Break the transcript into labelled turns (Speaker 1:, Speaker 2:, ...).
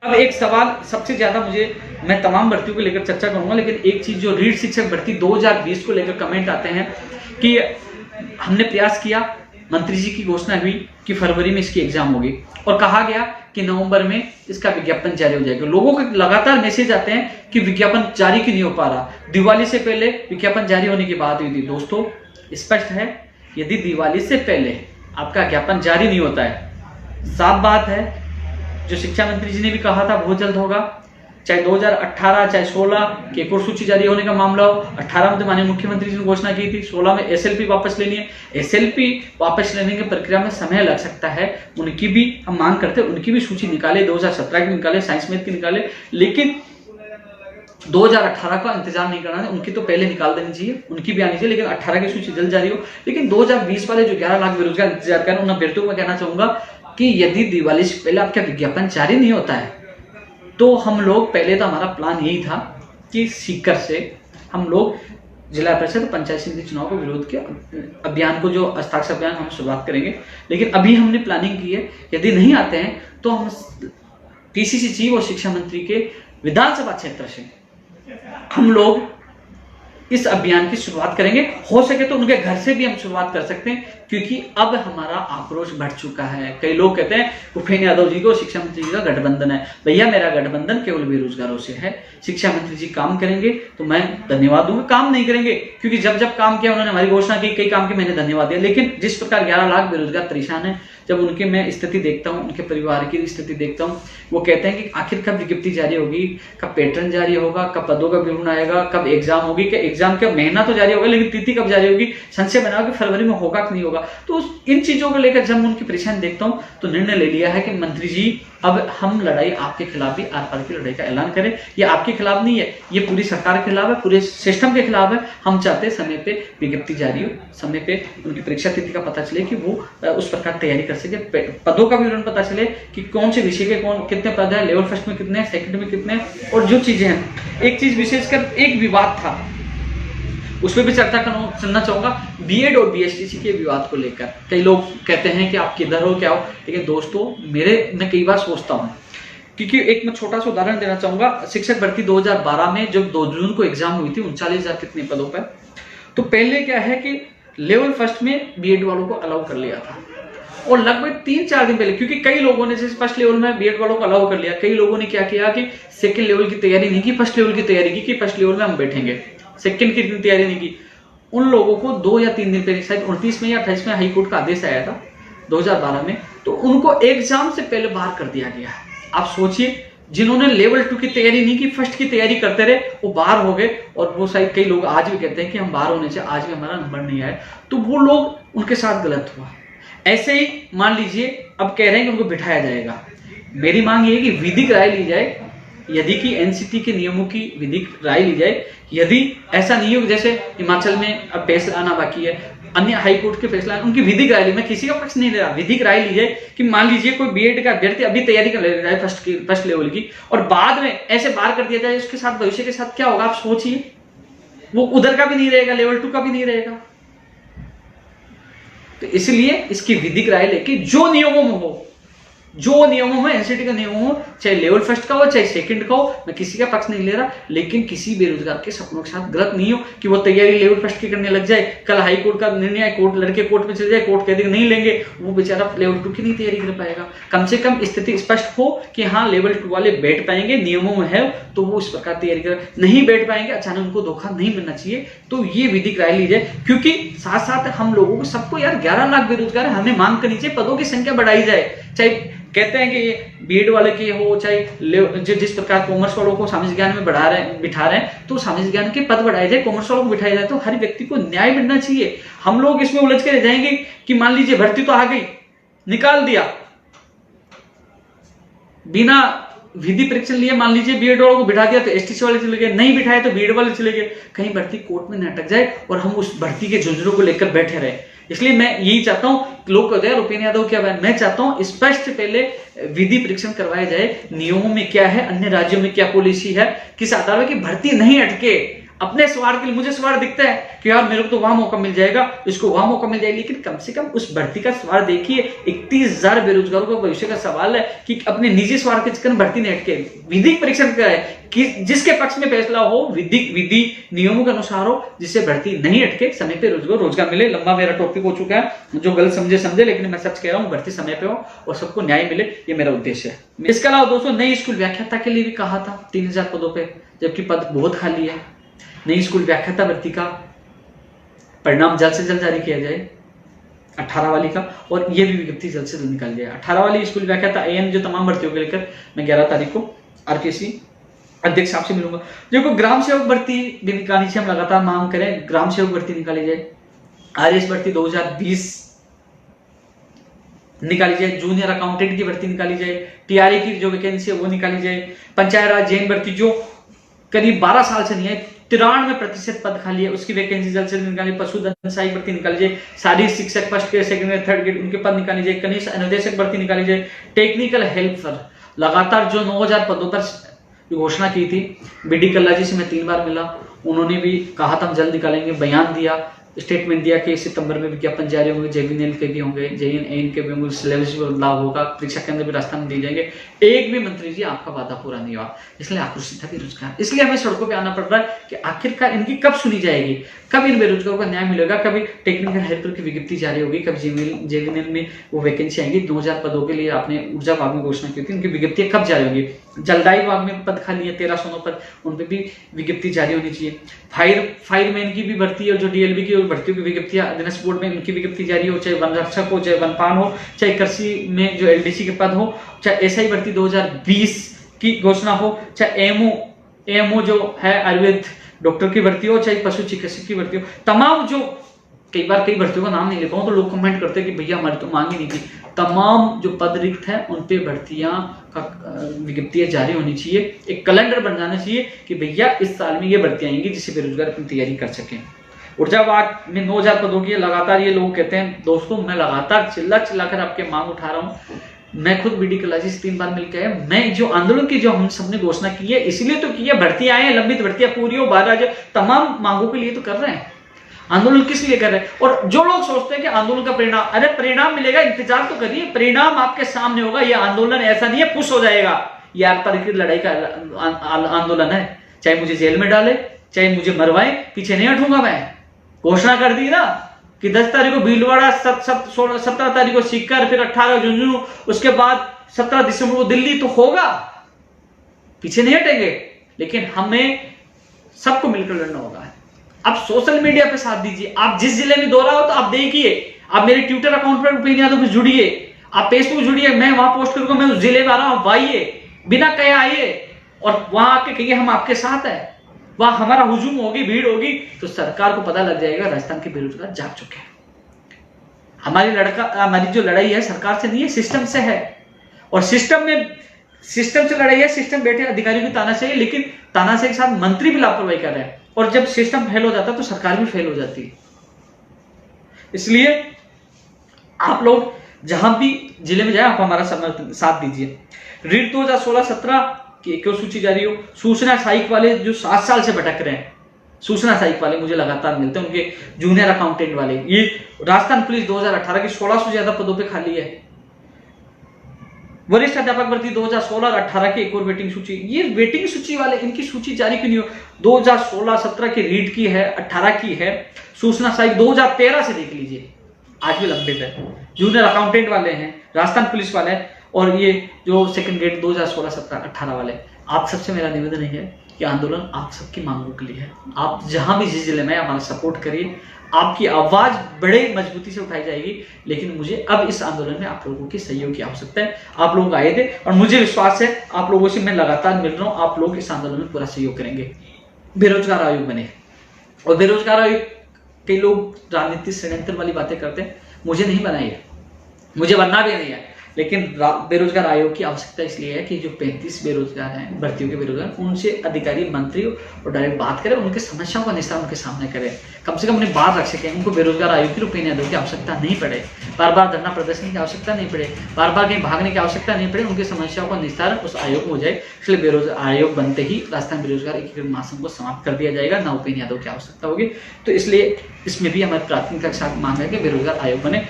Speaker 1: अब एक सवाल सबसे ज्यादा मैं तमाम भर्तियों को लेकर चर्चा करूंगा, लेकिन एक चीज जो रीढ़ शिक्षक भर्ती 2020 को लेकर कमेंट आते हैं कि हमने प्रयास किया, मंत्री जी की घोषणा हुई कि फरवरी में इसकी एग्जाम होगी और कहा गया कि नवंबर में इसका विज्ञापन जारी हो जाएगा। लोगों के लगातार मैसेज आते हैं कि विज्ञापन जारी क्यों नहीं हो पा रहा, दिवाली से पहले विज्ञापन जारी होने की बात हुई थी। दोस्तों स्पष्ट है, यदि दिवाली से पहले आपका विज्ञापन जारी नहीं होता है, साफ बात है, जो शिक्षा मंत्री जी ने भी कहा था बहुत जल्द होगा, चाहे 2018 चाहे 16 की एक और सूची जारी होने का मामला हो। 18 में तो माननीय मुख्यमंत्री जी ने घोषणा की थी, 16 में एसएलपी वापस लेनी है। एसएलपी वापस लेने की प्रक्रिया में समय लग सकता है, उनकी भी हम मांग करते हैं, उनकी भी सूची निकाले, 2017 की निकाले, साइंस मैथ की निकाले, लेकिन 2018 का इंतजार नहीं करना है, उनकी तो पहले निकाल देनी चाहिए, उनकी भी आनी चाहिए, लेकिन 18 की सूची जल्द जारी हो। लेकिन 2020 वाले जो 11 लाख बेरोजगार इंतजार कर रहे हैं, उन अभ्यर्थियों को मैं कहना चाहूंगा कि यदि दिवाली से पहले आपका विज्ञापन जारी नहीं होता है तो हम लोग, पहले तो हमारा प्लान यही था कि सीकर से हम लोग जिला परिषद पंचायत समिति चुनाव को विरोध के अभियान को, जो हस्ताक्षर अभियान, हम शुरुआत करेंगे। लेकिन अभी हमने प्लानिंग की है, यदि नहीं आते हैं तो हम पीसीसी चीफ और शिक्षा मंत्री के विधानसभा क्षेत्र से हम लोग इस अभियान की शुरुआत करेंगे। हो सके तो उनके घर से भी हम शुरुआत कर सकते हैं, क्योंकि अब हमारा आक्रोश बढ़ चुका है। कई लोग कहते हैं भूपेंद्र यादव जी को शिक्षा मंत्री जी का गठबंधन है। भैया मेरा गठबंधन केवल बेरोजगारों से है। शिक्षा मंत्री जी काम करेंगे तो मैं धन्यवाद दूंगा, काम नहीं करेंगे क्योंकि जब जब काम किया उन्होंने हमारी घोषणा की, कई काम की मैंने धन्यवाद दिया। लेकिन जिस प्रकार 11 लाख बेरोजगार परेशान है, जब उनके मैं स्थिति देखता हूं, उनके परिवार की स्थिति देखता हूं, वो कहते हैं कि आखिर कब विज्ञप्ति जारी होगी, कब पैटर्न जारी होगा, कब पदों का विवरण आएगा, कब एग्जाम होगी, कि एग्जाम का महीना तो जारी होगा लेकिन तिथि कब जारी होगी, संशय बनाओ कि फरवरी में होगा कि नहीं होगा। तो इन चीजों को लेकर जब मैं उनकी परेशानी देखता हूं तो निर्णय ले लिया है कि मंत्री जी अब हम लड़ाई आपके खिलाफ भी, आर पार की लड़ाई का ऐलान करें। ये आपके खिलाफ नहीं है, ये पूरी सरकार के खिलाफ है, पूरे सिस्टम के खिलाफ है। हम चाहते हैं समय पे विज्ञप्ति जारी हो, समय पे उनकी परीक्षा तिथि का पता चले कि वो उस प्रकार तैयारी कर सके, पदों का विवरण पता चले कि कौन से विषय के कितने पद है, लेवल फर्स्ट में कितने, सेकंड में कितने, और जो चीजें हैं। एक चीज विशेषकर एक विवाद था, उसमें भी चर्चा करना चाहूंगा, बीएड और बीएसटीसी के विवाद को लेकर। कई लोग कहते हैं कि आप किधर हो, क्या हो, लेकिन दोस्तों मैं कई बार सोचता हूं, क्योंकि एक मैं छोटा सा उदाहरण देना चाहूंगा। शिक्षक भर्ती 2012 में जब 2 जून को एग्जाम हुई थी 39,000 कितने पदों पर, तो पहले क्या है कि लेवल फर्स्ट में बीएड वालों को अलाउ कर लिया था, और लगभग 3-4 दिन पहले, क्योंकि कई लोगों ने जैसे फर्स्ट लेवल में बीएड वालों को अलाउ कर लिया, कई लोगों ने क्या किया कि सेकंड लेवल की तैयारी नहीं की, फर्स्ट लेवल की तैयारी की कि फर्स्ट लेवल में हम बैठेंगे, सेकंड की तैयारी नहीं की। उन लोगों को 2 या 3 दिन पहले, शायद 29 में या 28 में हाईकोर्ट का आदेश आया था 2012 में, तो उनको एग्जाम से पहले बाहर कर दिया गया। आप सोचिए, जिन्होंने लेवल 2 की तैयारी नहीं की, फर्स्ट की तैयारी करते रहे, वो बाहर हो गए। और वो शायद कई लोग आज भी कहते हैं कि हम बाहर होने से आज भी हमारा नंबर नहीं आया, तो वो लोग, उनके साथ गलत हुआ। ऐसे ही मान लीजिए अब कह रहे हैं कि उनको बिठाया जाएगा। मेरी मांग ये है कि विधिक राय ली जाए, यदि कि एनसीटी के नियमों की विधिक राय ली जाए। यदि ऐसा नहीं हो, जैसे हिमाचल में अब फैसला आना बाकी है, अन्य हाईकोर्ट के फैसला, उनकी विधिक राय ली, मैं किसी का पक्ष नहीं ले रहा, विधिक राय ली जाए कि मान लीजिए कोई बीएड का अभ्यर्थी अभी तैयारी कर ले रहा है फर्स्ट लेवल की, और बाद में ऐसे बाहर कर दिया जाए, उसके साथ भविष्य के साथ क्या होगा आप सोचिए। वो उधर का भी नहीं रहेगा, लेवल 2 का भी नहीं रहेगा। तो इसलिए इसकी विधिक राय लेके जो नियमों में हो, जो नियमों में, एनसीटी का नियम हो, चाहे लेवल फर्स्ट का हो चाहे सेकंड का हो, मैं किसी का पक्ष नहीं ले रहा, लेकिन किसी बेरोजगार के सपनों के साथ गलत नहीं हो कि वो तैयारी लेवल फर्स्ट की करने लग जाए, कल हाई कोर्ट का निर्णय है, लड़के कोर्ट में चले जाए, कोर्ट कह देगा नहीं लेंगे, वो बेचारा लेवल 2 की नहीं तैयारी कर पाएगा। कम से कम स्थिति स्पष्ट हो कि हाँ लेवल 2 वाले बैठ पाएंगे, नियमों में है तो वो इस प्रकार तैयारी कर, नहीं बैठ पाएंगे, अचानक उनको धोखा नहीं मिलना चाहिए। तो ये विधिक राय ली जाए, क्योंकि साथ साथ हम लोगों को, सबको यार 11 लाख बेरोजगार है, हमें मांग करनी चाहिए, पदों की संख्या बढ़ाई जाए। चाहे कहते हैं कि ये बीएड वाले के हो, चाहे जिस प्रकार कॉमर्स वालों को सामाजिक ज्ञान में बिठा रहे हैं, तो सामाजिक ज्ञान के पद बढ़ाए जाए, कॉमर्स वालों को बिठाया जाए, तो हर व्यक्ति को न्याय मिलना चाहिए। हम लोग इसमें उलझ के रह जाएंगे कि मान लीजिए भर्ती तो आ गई, निकाल दिया बिना विधि परीक्षण लिए, मान लीजिए बीएड वालों को बिठा दिया तो एसटीसी वाले चले गए, नहीं बिठाए तो बीएड वाले चले गए, कहीं भर्ती कोर्ट में न अटक जाए और हम उस भर्ती के झुंझुनों को लेकर बैठे रहे। इसलिए मैं यही चाहता हूं, लोग कहते हैं भूपेंद्र यादव क्या बयान, मैं चाहता हूं स्पष्ट पहले विधि परीक्षण करवाया जाए, नियमों में क्या है, अन्य राज्यों में क्या पॉलिसी है, किस आधार पर कि भर्ती नहीं अटके। अपने स्वार्थ के लिए। मुझे स्वार्थ दिखता है कि यार मेरे को तो वहां मौका मिल जाएगा, इसको वहां मौका मिल जाएगा, लेकिन कम से कम उस भर्ती का स्वार्थ देखिए। 31,000 बेरोजगारों का भविष्य का सवाल है कि अपने निजी स्वार्थ के चक्कर में भर्ती नहीं अटके। विधिक परीक्षण क्या है कि जिसके पक्ष में फैसला हो, विधि नियमों के अनुसार हो, जिससे भर्ती नहीं अटके, समय पे रोजगार मिले। लंबा मेरा टॉपिक हो चुका है, जो गलत समझे, लेकिन मैं सच कह रहा हूं, भर्ती समय पे हो और सबको न्याय मिले, ये मेरा उद्देश्य है। इसके अलावा दोस्तों, नई स्कूल व्याख्याता के लिए भी कहा था 3,000 पदों पे, जबकि पद बहुत खाली है। नई स्कूल व्याख्याता भर्ती का परिणाम जल्द से जल्द जारी किया जाए 18 वाली का, और ये भी विज्ञप्ति जल्द से जल्द निकाल जाए। 18 वाली स्कूल व्याख्याता AN जो तमाम भर्तियों को लेकर मैं 11 तारीख को RKC अध्यक्ष साहब से मिलूंगा। देखो, ग्राम सेवक भर्ती भी निकालनी चाहिए, हम लगातार मांग करें, ग्राम सेवक भर्ती निकाली जाए। RS भर्ती 2020 निकाली जाए। जूनियर अकाउंटेंट की भर्ती निकाली जाए। TRA की जो वैकेंसी है वो निकाली जाए। पंचायत राज जैन भर्ती जो करीब 12 साल से नहीं है, 93% पद खाली है, उसकी वैकेंसी जल्द से जल्द निकाली। पशुधन सहायक भर्ती निकाली जाए। शारीरिक शिक्षक first grade, second grade, third grade, उनके पद निकाली जाए। कनिष्ठ अनुदेशक भर्ती निकाली जाए। टेक्निकल हेल्पर लगातार जो 9,000 पदों पर घोषणा की थी, BD कल्ला जी से मैं 3 बार मिला, उन्होंने भी कहा था हम जल्द निकालेंगे, बयान दिया, स्टेटमेंट दिया कि सितंबर में विज्ञापन जारी होंगे, JVNL के भी होंगे, JNN के भी होंगे, सिलेबस में बदलाव होगा, परीक्षा केंद्र भी रास्ता में दिए जाएंगे। एक भी मंत्री जी आपका वादा पूरा नहीं हुआ, इसलिए आक्रोशित था बेरोजगार। इसलिए हमें सड़कों पे आना पड़ रहा है कि आखिरकार इनकी कब सुनी जाएगी, कब इन बेरोजगारों को न्याय मिलेगा, कभी टेक्निकल हेल्पर की विज्ञप्ति जारी होगी, कब JVNL में वो वैकेंसी आएगी। 2,000 पदों के लिए आपने ऊर्जा विभाग में घोषणा की थी, उनकी विज्ञप्ति कब जारी होगी। जलदायी विभाग में पद खाली है 1300 पद, उन पर भी विज्ञप्ति जारी होनी चाहिए। फायरमैन की भी भर्ती है, जो DLB की भर्तियों की विज्ञप्ति अधीनस्थ बोर्ड में उनकी विज्ञप्ति जारी हो, चाहे वन रक्षक हो, चाहे वनपाल हो, चाहे कृषि में जो LDC के पद हो, चाहे SI भर्ती 2020 की घोषणा हो, चाहे AMO जो है आयुर्वेद डॉक्टर की भर्ती हो, चाहे पशु चिकित्सक की भर्ती हो, तमाम जो कई भर्तियों का नाम नहीं ले पाऊं तो लोग कमेंट करते हैं कि भैया हमारी तो मांग ही नहीं थी। तमाम जो पद रिक्त है उन पे भर्तियां का विज्ञप्तियां जारी होनी चाहिए। एक कैलेंडर बन जाना चाहिए कि भैया इस साल में ये भर्तियां आएंगी, जिससे बेरोजगार अपनी तैयारी कर सकें। ऊर्जा विभाग में 9,000 पदों की लगातार ये लोग कहते हैं। दोस्तों, मैं लगातार चिल्ला कर आपके मांग उठा रहा हूँ। मैं खुद BD कल्ला जी से 3 बार मिलकर है। मैं जो आंदोलन की जो हम सबने घोषणा की है, इसलिए तो की है, भर्तियां आए, लंबित भर्तियां पूरी हो, 12 राज्य तमाम मांगों के लिए तो कर रहे हैं। आंदोलन किस लिए कर रहे हैं? और जो लोग सोचते हैं कि आंदोलन का परिणाम, अरे परिणाम मिलेगा, इंतजार तो करिए, परिणाम आपके सामने होगा। ये आंदोलन ऐसा नहीं है पुश हो जाएगा, ये 8 तारीख की लड़ाई का आंदोलन है। चाहे मुझे जेल में डाले, चाहे मुझे मरवाए, पीछे नहीं हटूंगा मैं। घोषणा कर दी ना कि 10 तारीख को भीलवाड़ा, 17 तारीख को सीकर, फिर 18 झुंझुनू, उसके बाद 17 दिसंबर को दिल्ली, तो होगा, पीछे नहीं हटेंगे। लेकिन हमें सबको मिलकर लड़ना होगा। आप सोशल मीडिया पे साथ दीजिए, आप जिस जिले में दौरा हो तो आप देखिए, आप मेरे ट्विटर अकाउंट पर ओपिनियन यादव से जुड़िए, आप फेसबुक जुड़िए, मैं वहां पोस्ट करूंगा मैं उस जिले में आ रहा हूं, आइए, बिना कहे आइए और वहां आके कहिए हम आपके साथ है। वहां हमारा हुजूम होगी, भीड़ होगी, तो सरकार को पता लग जाएगा राजस्थान के बेरोजगार जाग चुके हैं। हमारी जो लड़ाई है सरकार से नहीं है, सिस्टम से है। और सिस्टम से लड़ाई है, सिस्टम बैठे अधिकारियों की तानाशाही, लेकिन तानाशाही के साथ मंत्री भी लापरवाही कर रहे हैं। और जब सिस्टम फेल हो जाता है तो सरकार भी फेल हो जाती है। इसलिए आप लोग जहां भी जिले में जाए, आप हमारा साथ दीजिए। रीट 2016-17 की क्यों सूची जारी हो। सूचना सहायक वाले जो 7 साल से भटक रहे हैं, सूचना सहायक वाले मुझे लगातार मिलते हैं, उनके जूनियर अकाउंटेंट वाले। ये राजस्थान पुलिस 2018 की 1600 से ज्यादा पदों पे खाली है। वरिष्ठ अध्यापक भर्ती 2016 और 18 की एक और वेटिंग सूची। ये वेटिंग सूची वाले, इनकी सूची जारी क्यों नहीं हो? 2016-17 की रीट की है, 18 की है। सूचना सहायक 2013 से देख लीजिए, आज भी लंबित है। जूनियर अकाउंटेंट वाले हैं, राजस्थान पुलिस वाले, और ये जो सेकंड ग्रेड 2016-17-18 वाले। आप सबसे मेरा निवेदन है कि आंदोलन आप सबकी मांगों के लिए है। आप जहां भी जिस जिले में हमारा सपोर्ट करिए, आपकी आवाज बड़े मजबूती से उठाई जाएगी। लेकिन मुझे अब इस आंदोलन में आप लोगों के सहयोग की आवश्यकता है। आप लोग आए थे और मुझे विश्वास है आप लोगों से मैं लगातार मिल रहा हूं, आप लोग इस आंदोलन में पूरा सहयोग करेंगे। बेरोजगार आयोग बने, और बेरोजगार आयोग कई लोग राजनीतिक षड्यंत्र वाली बातें करते हैं, मुझे नहीं बनाई है, मुझे बनना भी नहीं है। लेकिन बेरोजगार आयोग की आवश्यकता इसलिए है कि जो 35 बेरोजगार हैं, भर्तियों के बेरोजगार, उनसे अधिकारी मंत्री और डायरेक्ट बात करें, उनके समस्याओं का निस्तारण उनके सामने करें, कम से कम उन्हें बात रख सकें। उनको बेरोजगार आयोग के रूप में आयोग की आवश्यकता नहीं पड़े, बार बार धरना प्रदर्शन की आवश्यकता नहीं पड़े, बार बार कहीं भागने की आवश्यकता नहीं पड़े, उनकी समस्याओं का निस्तारण उस आयोग में हो जाए। इसलिए बेरोजगार आयोग बनते ही राजस्थान बेरोजगार एकीकृत महासंघ को समाप्त कर दिया जाएगा, ना उपेंद्र यादव की आवश्यकता होगी। तो इसलिए इसमें भी हमारी प्राथमिकता के साथ मांग है कि बेरोजगार आयोग बने।